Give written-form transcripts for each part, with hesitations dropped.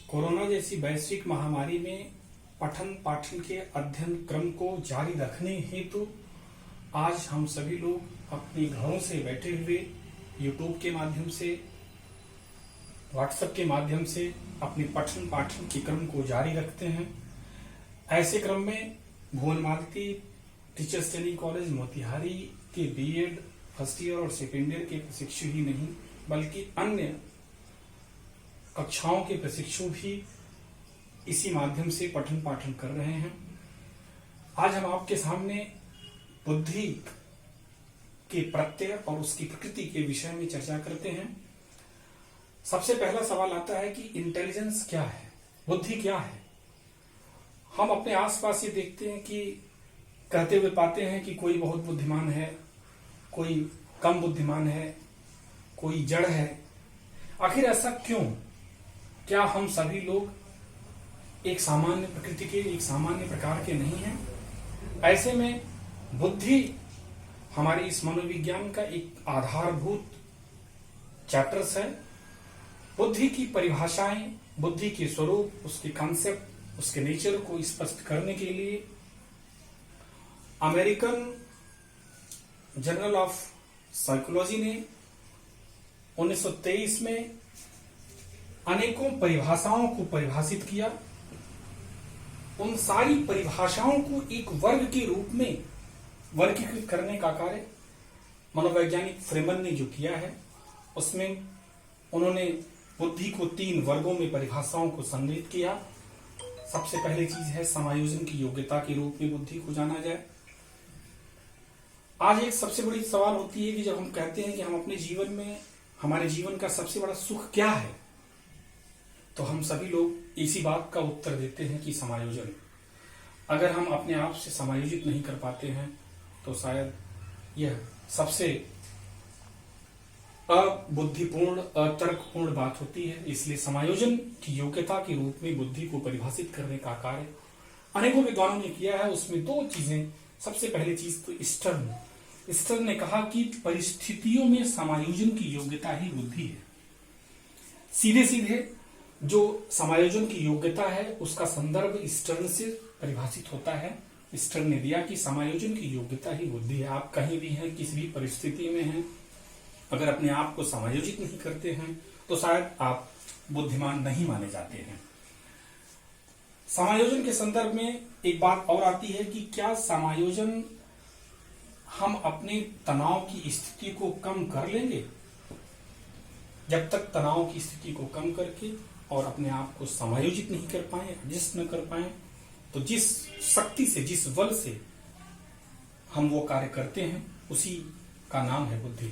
Corona जैसी वैश्विक महामारी में पठन पाठन के अध्ययन क्रम को जारी रखने हेतु आज हम सभी लोग अपने घरों से बैठे हुए यूट्यूब के माध्यम से, व्हाट्सएप के माध्यम से अपने पठन पाठन के क्रम को जारी रखते हैं। ऐसे क्रम में भुवन मालती टीचर्स ट्रेनिंग कॉलेज मोतिहारी के बीएड फर्स्ट ईयर और सेकेंड ईयर के प्रशिक्षु ही नहीं बल्कि अन्य कक्षाओं के प्रशिक्षु भी इसी माध्यम से पठन पाठन कर रहे हैं। आज हम आपके सामने बुद्धि के प्रत्यय और उसकी प्रकृति के विषय में चर्चा करते हैं। सबसे पहला सवाल आता है कि इंटेलिजेंस क्या है, बुद्धि क्या है। हम अपने आसपास ये देखते हैं कि कहते हुए पाते हैं कि कोई बहुत बुद्धिमान है, कोई कम बुद्धिमान है, कोई जड़ है। आखिर ऐसा क्यों? क्या हम सभी लोग एक सामान्य प्रकृति के, एक सामान्य प्रकार के नहीं हैं? ऐसे में बुद्धि हमारे इस मनोविज्ञान का एक आधारभूत चैप्टर्स है। बुद्धि की परिभाषाएं, बुद्धि के स्वरूप, उसके कॉन्सेप्ट, उसके नेचर को स्पष्ट करने के लिए अमेरिकन जर्नल ऑफ साइकोलॉजी ने 1923 में अनेकों परिभाषाओं को परिभाषित किया। उन सारी परिभाषाओं को एक वर्ग के रूप में वर्गीकृत करने का कार्य मनोवैज्ञानिक फ्रेमन ने जो किया है, उसमें उन्होंने बुद्धि को 3 वर्गों में परिभाषाओं को संग्रहित किया। सबसे पहली चीज है समायोजन की योग्यता के रूप में बुद्धि को जाना जाए। आज एक सबसे बड़ी सवाल होती है कि जब हम कहते हैं कि हम अपने जीवन में, हमारे जीवन का सबसे बड़ा सुख क्या है, तो हम सभी लोग इसी बात का उत्तर देते हैं कि समायोजन। अगर हम अपने आप से समायोजित नहीं कर पाते हैं तो शायद यह सबसे अबुद्धिपूर्ण, अतर्कपूर्ण बात होती है। इसलिए समायोजन की योग्यता के रूप में बुद्धि को परिभाषित करने का कार्य अनेकों विद्वानों ने किया है। उसमें 2 चीजें। सबसे पहली चीज तो स्टर्न ने कहा कि परिस्थितियों में समायोजन की योग्यता ही बुद्धि है। सीधे सीधे जो समायोजन की योग्यता है उसका संदर्भ स्टर्न से परिभाषित होता है। स्टर्न ने दिया कि समायोजन की योग्यता ही बुद्धि है। आप कहीं भी हैं, किसी भी परिस्थिति में हैं, अगर अपने आप को समायोजित नहीं करते हैं तो शायद आप बुद्धिमान नहीं माने जाते हैं। समायोजन के संदर्भ में एक बात और आती है कि क्या समायोजन हम अपने तनाव की स्थिति को कम कर लेंगे? जब तक तनाव की स्थिति को कम करके और अपने आप को समायोजित नहीं कर पाए, एडजस्ट न कर पाए, तो जिस शक्ति से, जिस बल से हम वो कार्य करते हैं उसी का नाम है बुद्धि।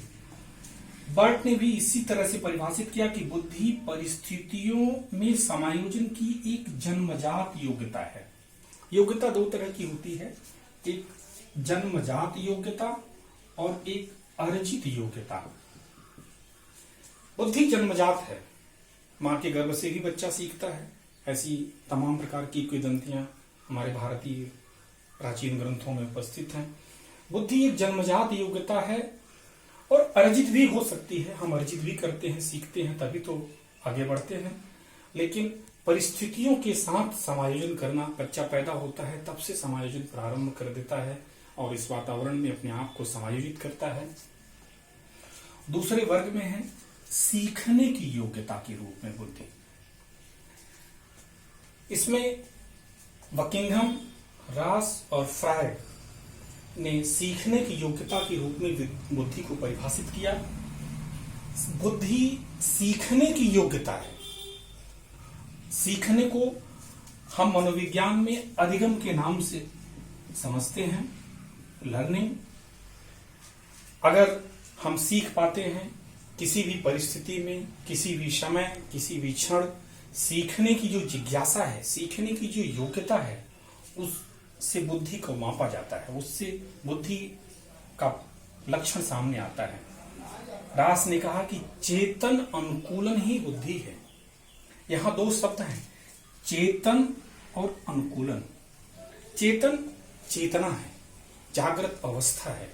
बर्ट ने भी इसी तरह से परिभाषित किया कि बुद्धि परिस्थितियों में समायोजन की एक जन्मजात योग्यता है। योग्यता 2 तरह की होती है, एक जन्मजात योग्यता और एक अर्जित योग्यता। बुद्धि जन्मजात है, मां के गर्भ से ही बच्चा सीखता है। ऐसी तमाम प्रकार की किंवदंतियां हमारे भारतीय प्राचीन ग्रंथों में उपस्थित हैं। बुद्धि एक जन्मजात योग्यता है और अर्जित भी हो सकती है। हम अर्जित भी करते हैं, सीखते हैं, तभी तो आगे बढ़ते हैं। लेकिन परिस्थितियों के साथ समायोजन करना, बच्चा पैदा होता है तब से समायोजन प्रारंभ कर देता है और इस वातावरण में अपने आप को समायोजित करता है। दूसरे वर्ग में है सीखने की योग्यता के रूप में बुद्धि। इसमें बकिंघम, रास और फ्रायड ने सीखने की योग्यता के रूप में बुद्धि को परिभाषित किया। बुद्धि सीखने की योग्यता है। सीखने को हम मनोविज्ञान में अधिगम के नाम से समझते हैं, लर्निंग। अगर हम सीख पाते हैं किसी भी परिस्थिति में, किसी भी समय, किसी भी क्षण, सीखने की जो जिज्ञासा है, सीखने की जो योग्यता है, उससे बुद्धि को मापा जाता है, उससे बुद्धि का लक्षण सामने आता है। रास ने कहा कि चेतन अनुकूलन ही बुद्धि है। यहां 2 शब्द हैं, चेतन और अनुकूलन। चेतन चेतना है, जागृत अवस्था है।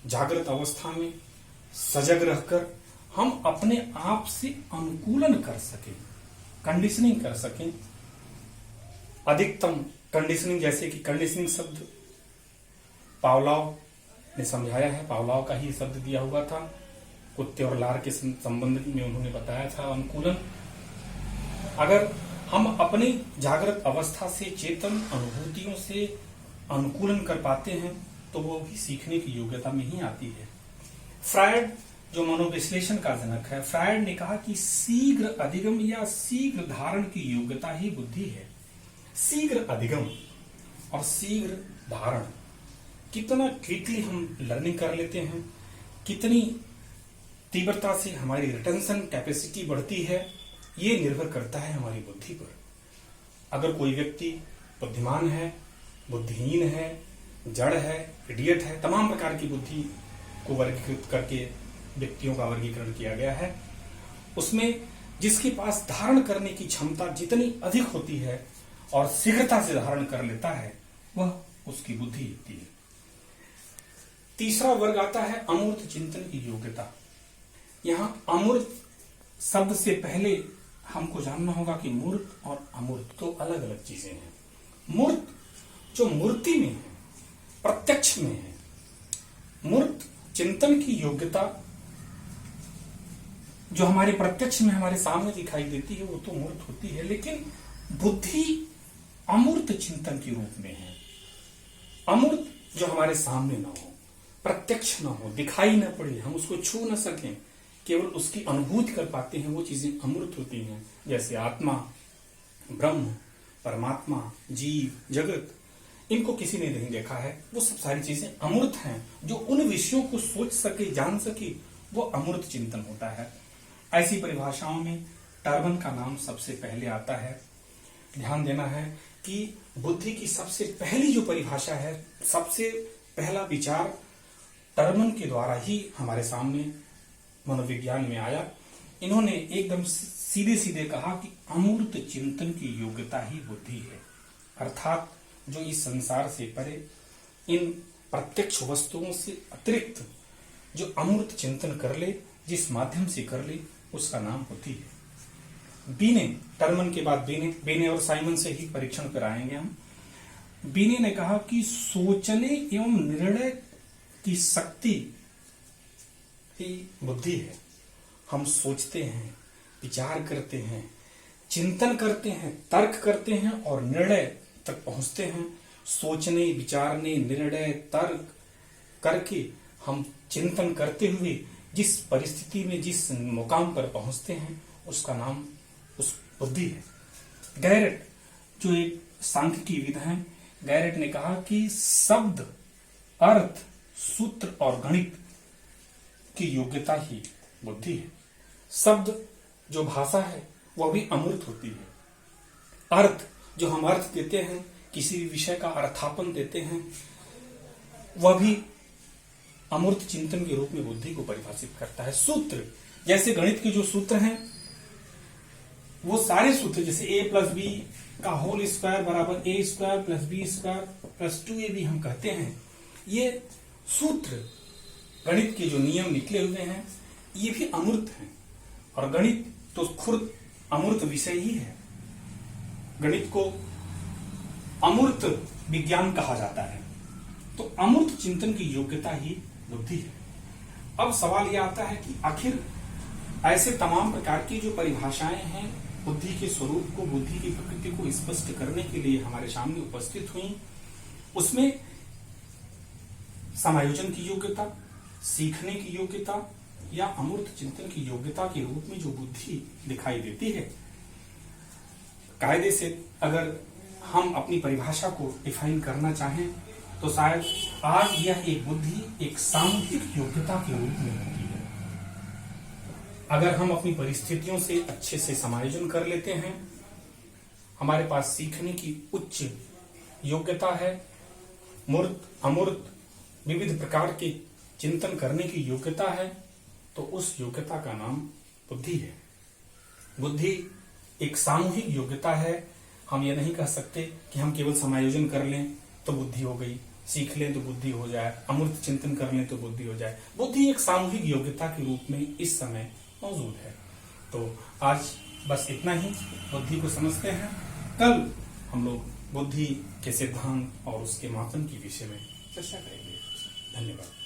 जागृत अवस्था में सजग रहकर हम अपने आप से अनुकूलन कर सके, कंडीशनिंग कर सकें, अधिकतम कंडीशनिंग, जैसे कि कंडीशनिंग शब्द पावलोव ने समझाया है, पावलोव का ही शब्द दिया हुआ था, कुत्ते और लार के संबंध में उन्होंने बताया था अनुकूलन। अगर हम अपनी जागृत अवस्था से चेतन अनुभूतियों से अनुकूलन कर पाते हैं तो वो भी सीखने की योग्यता में ही आती है। फ्रायड जो मनोविश्लेषण का जनक है, फ्रायड ने कहा कि शीघ्र अधिगम या शीघ्र धारण की योग्यता ही बुद्धि है। शीघ्र अधिगम और शीघ्र धारण, कितना क्विकली हम लर्निंग कर लेते हैं, कितनी तीव्रता से हमारी रिटेंशन कैपेसिटी बढ़ती है, ये निर्भर करता है हमारी बुद्धि पर। अगर कोई व्यक्ति बुद्धिमान है, बुद्धिहीन है, जड़ है, इडियट है, तमाम प्रकार की बुद्धि को वर्गीकृत करके व्यक्तियों का वर्गीकरण किया गया है, उसमें जिसके पास धारण करने की क्षमता जितनी अधिक होती है और शीघ्रता से धारण कर लेता है, वह उसकी बुद्धि होती है। तीसरा वर्ग आता है अमूर्त चिंतन की योग्यता। यहां अमूर्त शब्द से पहले हमको जानना होगा कि मूर्त और अमूर्त तो अलग अलग चीजें हैं। मूर्त जो मूर्ति में है, प्रत्यक्ष में है, मूर्त चिंतन की योग्यता जो हमारे प्रत्यक्ष में हमारे सामने दिखाई देती है वो तो मूर्त होती है, लेकिन बुद्धि अमूर्त चिंतन के रूप में है। अमूर्त जो हमारे सामने ना हो, प्रत्यक्ष ना हो, दिखाई ना पड़े, हम उसको छू ना सकें, केवल उसकी अनुभूति कर पाते हैं, वो चीजें अमूर्त होती हैं। जैसे आत्मा, ब्रह्म, परमात्मा, जीव, जगत, इनको किसी ने नहीं देखा है, वो सब सारी चीजें अमूर्त हैं। जो उन विषयों को सोच सके, जान सके, वो अमूर्त चिंतन होता है। ऐसी परिभाषाओं में टर्बन का नाम सबसे पहले आता है। ध्यान देना है कि बुद्धि की सबसे पहली जो परिभाषा है, सबसे पहला विचार टर्बन के द्वारा ही हमारे सामने मनोविज्ञान में आया। इन्होंने एकदम सीधे सीधे कहा कि अमूर्त चिंतन की योग्यता ही बुद्धि है, अर्थात जो इस संसार से परे, इन प्रत्यक्ष वस्तुओं से अतिरिक्त जो अमूर्त चिंतन कर ले, जिस माध्यम से कर ले, उसका नाम बुद्धि है। बीने, टर्मन के बाद बीने और साइमन से ही परीक्षण कराएंगे हम। बीने ने कहा कि सोचने एवं निर्णय की शक्ति ही बुद्धि है। हम सोचते हैं, विचार करते हैं, चिंतन करते हैं, तर्क करते हैं और निर्णय तक पहुंचते हैं। सोचने, विचारने, निर्णय, तर्क करके हम चिंतन करते हुए जिस परिस्थिति में, जिस मुकाम पर पहुंचते हैं, उसका नाम उस बुद्धि है। गैरेट जो एक सांख्यिकी विद है, गैरेट ने कहा कि शब्द, अर्थ, सूत्र और गणित की योग्यता ही बुद्धि है। शब्द जो भाषा है वह भी अमूर्त होती है। अर्थ जो हम अर्थ देते हैं, किसी भी विषय का अर्थापन देते हैं, वह भी अमूर्त चिंतन के रूप में बुद्धि को परिभाषित करता है। सूत्र, जैसे गणित के जो सूत्र हैं, वो सारे सूत्र, जैसे a प्लस बी का होल स्क्वायर बराबर a square plus B square plus 2ab हम कहते हैं, ये सूत्र, गणित के जो नियम निकले हुए हैं, ये भी अमूर्त हैं। और गणित तो खुद अमूर्त विषय ही है। गणित को अमूर्त विज्ञान कहा जाता है। तो अमूर्त चिंतन की योग्यता ही बुद्धि है। अब सवाल यह आता है कि आखिर ऐसे तमाम प्रकार की जो परिभाषाएं हैं बुद्धि के स्वरूप को, बुद्धि की प्रकृति को स्पष्ट करने के लिए हमारे सामने उपस्थित हुई, उसमें समायोजन की योग्यता, सीखने की योग्यता या अमूर्त चिंतन की योग्यता के रूप में जो बुद्धि दिखाई देती है, कायदे से अगर हम अपनी परिभाषा को डिफाइन करना चाहें तो शायद आज यह एक बुद्धि एक सामूहिक योग्यता के रूप में होती है। अगर हम अपनी परिस्थितियों से अच्छे से समायोजन कर लेते हैं, हमारे पास सीखने की उच्च योग्यता है, मूर्त, अमूर्त, विविध प्रकार के चिंतन करने की योग्यता है, तो उस योग्यता का नाम बुद्धि है। बुद्धि एक सामूहिक योग्यता है। हम ये नहीं कह सकते कि हम केवल समायोजन कर लें तो बुद्धि हो गई, सीख लें तो बुद्धि हो जाए, अमूर्त चिंतन कर लें तो बुद्धि हो जाए। बुद्धि एक सामूहिक योग्यता के रूप में इस समय मौजूद है। तो आज बस इतना ही बुद्धि को समझते हैं। कल हम लोग बुद्धि के सिद्धांत और उसके मापन के विषय में चर्चा करेंगे। धन्यवाद।